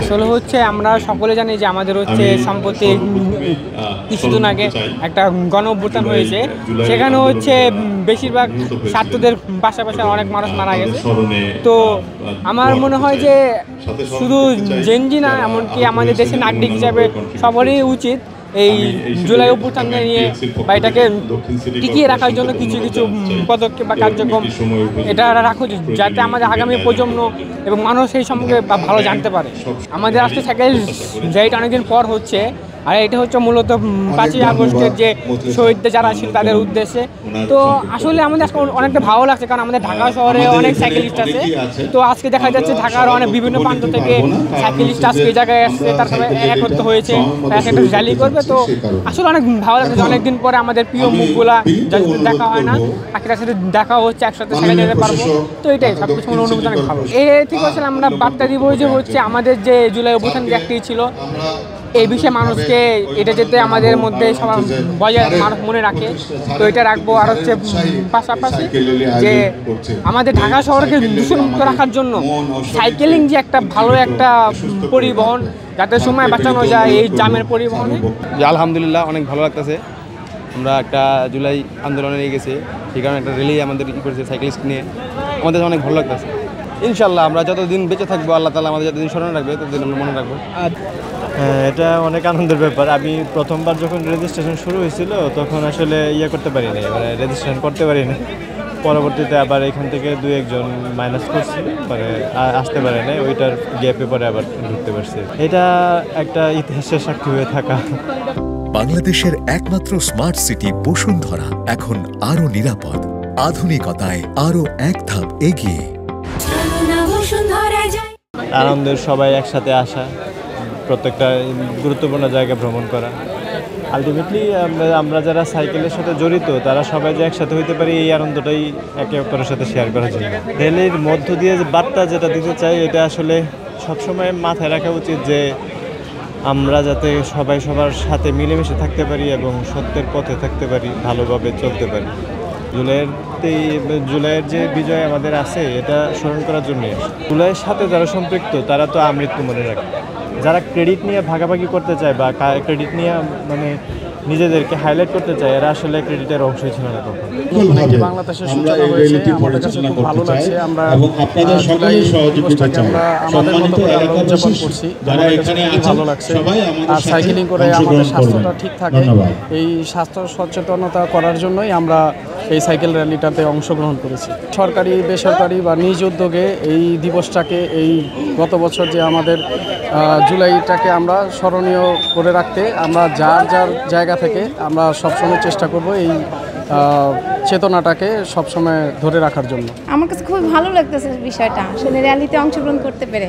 আসলে হচ্ছে আমরা সকলে জানি যে আমাদের হচ্ছে সম্প্রতি কিছুদিন আগে একটা গণ অভ্যুত্থান হয়েছে, সেখানে হচ্ছে বেশিরভাগ ছাত্রদের পাশাপাশি অনেক মানুষ মারা গেছে। তো আমার মনে হয় যে শুধু জেনজি না, এমনকি আমাদের দেশের নাগরিক হিসাবে সবারই উচিত এই জুলাই অভ্যুত্থান নিয়ে বা এটাকে টিকিয়ে রাখার জন্য কিছু কিছু পদক্ষেপ বা কার্যক্রম এটা রাখা উচিত, যাতে আমাদের আগামী প্রজন্ম এবং মানুষ সেই সম্পর্কে ভালো জানতে পারে। আমাদের আজকে সাইকেল যেটা অনেকদিন পর হচ্ছে, আর এটা হচ্ছে মূলত 5ই আগস্টের যে শহীদদের যারা ছিল তাদের উদ্দেশ্যে। তো আসলে আমাদের আজকে অনেকটা ভালো লাগছে, কারণ আমাদের ঢাকা শহরে অনেক সাইকেলিস্ট আছে। তো আজকে দেখা যাচ্ছে ঢাকার অনেক বিভিন্ন প্রান্ত থেকে সাইকেলিস্ট আজকে এই জায়গায় আসছে, তার সাথে একত্র হয়েছে, তার একটা র্যালি করবে। তো আসলে অনেক ভালো লাগছে, অনেকদিন পরে আমাদের প্রিয় মুখগুলা যাদের দেখা হয় না, তার সাথে দেখা হচ্ছে, একসাথে সাইকেল যেতে পারবো। তো এটাই সব কিছু অনুভূতি অনেক ভালো। ঠিক আছে, আমরা বার্তা দিব যে হচ্ছে আমাদের যে জুলাই অভ্যুত্থান যে একটি ছিল, এই বিষয়ে মানুষকে এটা যেতে আমাদের মধ্যে সবার বজায় মানুষ মনে রাখে। তো এটা রাখবো। আর হচ্ছে পাশাপাশি যে আমাদের ঢাকা শহরকে দূষণমুক্ত রাখার জন্য সাইকেলিং যে একটা ভালো একটা পরিবহন, যাতে সময় বাঁচানো যায় এই জামের পরিবহনে। আলহামদুলিল্লাহ অনেক ভালো লাগতেছে। আমরা একটা জুলাই আন্দোলনে নিয়ে গেছি, সেই কারণে একটা র্যালি আমাদের করেছে সাইকেলিস্ট নিয়ে, আমাদের অনেক ভালো লাগতেছে। ইনশাল্লাহ আমরা যতদিন বেঁচে থাকবো, আল্লাহ তাআলা আমাদের যতদিন স্মরণ রাখবে ততদিন আমরা মনে রাখবো। হ্যাঁ, এটা অনেক আনন্দের ব্যাপার। আমি প্রথমবার যখন রেজিস্ট্রেশন শুরু হয়েছিল তখন আসলে করতে পারিনি, মানে রেজিস্ট্রেশন করতে পারিনি। পরবর্তীতে আবার এখান থেকে 2-1 জন মাইনাস করছিল, মানে আসতে পারে না, ওইটার গ্যাপে পরে আবার ঢুকতে পারছি। এটা একটা ইতিহাসের সাক্ষী হয়ে থাকা। বাংলাদেশের একমাত্র স্মার্ট সিটি বসুন্ধরা এখন আরো নিরাপদ, আধুনিকতায় আরো এক ধাপ এগিয়ে। আনন্দের সবাই একসাথে আসা, প্রত্যেকটা গুরুত্বপূর্ণ জায়গা ভ্রমণ করা। আলটিমেটলি আমরা যারা সাইকেলের সাথে জড়িত তারা সবাই যে একসাথে হইতে পারি, এই আনন্দটাই একে অপরের সাথে শেয়ার করার জন্য। র্যালির মধ্য দিয়ে বার্তা যেটা দিতে চাই, এটা আসলে সবসময় মাথায় রাখা উচিত যে আমরা যাতে সবাই সবার সাথে মিলেমিশে থাকতে পারি এবং সত্যের পথে থাকতে পারি, ভালোভাবে চলতে পারি। জুলাইয়ের যে বিজয় আমাদের আছে, এটা স্মরণ করার জন্যই। জুলাইয়ের সাথে যারা সম্পৃক্ত তারা তো আমৃত্যু মনে রাখে। যারা ক্রেডিট নিয়ে ভাগাভাগি করতে চায় বা ক্রেডিট নিয়ে মানে নিজেদেরকে হাইলাইট করতে চায়, এরা আসলে ক্রেডিটের অংশই ছিল না তখন। বাংলাদেশের সূচনা হয়েছে, আমাদের কাছে খুব ভালো লাগছে। আমরা জুলাই দিবসটাকে আমরা আমাদের মতো করে আমরা উদযাপন করছি, আমাদের কাছে খুব ভালো লাগছে। আর সাইকেলিং করে আমাদের স্বাস্থ্যটা ঠিক থাকে, এই স্বাস্থ্য সচেতনতা করার জন্যই আমরা এই সাইকেল র্যালিটাতে অংশগ্রহণ করেছি। সরকারি বেসরকারি বা নিজ উদ্যোগে এই দিবসটাকে, এই গত বছর যে আমাদের জুলাইটাকে আমরা স্মরণীয় করে রাখতে, আমরা যার যার জায়গা থেকে আমরা সবসময় চেষ্টা করব এই চেতনাটাকে সবসময় ধরে রাখার জন্য। আমার কাছে খুব ভালো লাগতেছে বিষয়টা, আসলে র্যালিতে অংশগ্রহণ করতে পেরে।